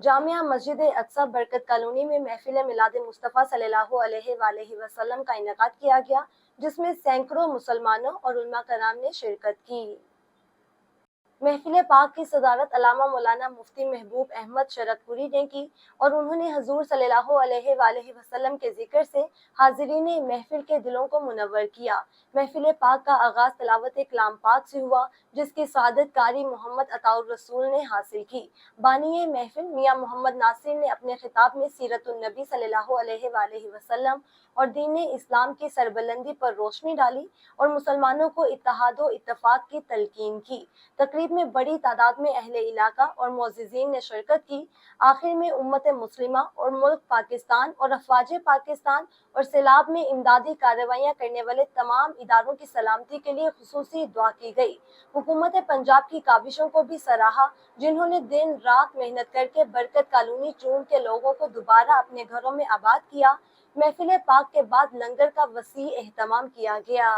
जामिया मस्जिद अक्सा बरकत कॉलोनी में महफिल मिलाद मुस्तफ़ा सल्लल्लाहु अलैहि वसल्लम का इनेकाद किया गया, जिसमें सैकड़ों मुसलमानों और उलमा कराम ने शिरकत की। महफिल पाक की सदारत अल्लामा मौलाना मुफ्ती महबूब अहमद शरकपुरी ने की और उन्होंने हजूर सल्लल्लाहु अलैहि वसल्लम के जिक्र से हाजिरीन महफिल के दिलों को मुनव्वर किया। महफिल पाक का आगाज तिलावत कलाम पाक से हुआ, जिसकी सआदत कारी मोहम्मद अताउर रसूल ने हासिल की। बानी महफिल मियां मोहम्मद नासिर ने अपने खिताब में सीरतुन नबी सल्लल्लाहु अलैहि वसल्लम और दीन इस्लाम की सरबलंदी पर रोशनी डाली और मुसलमानों को इत्तेहाद व इत्तफाक की तलकीन की। तकरीब में बड़ी तादाद में अहले इलाका और मोअज़्ज़िज़ीन ने शिरकत की। आखिर में उम्मत मुस्लिमा और मुल्क पाकिस्तान और अफवाज पाकिस्तान और सैलाब में इमदादी कार्रवाइयाँ करने वाले तमाम इदारों की सलामती के लिए खुसूसी दुआ की गई। हुकूमत पंजाब की काविशों को भी सराहा, जिन्होंने दिन रात मेहनत करके बरकत कॉलोनी चून के लोगों को दोबारा अपने घरों में आबाद किया। महफिल पाक के बाद लंगर का वसी एहतमाम किया गया।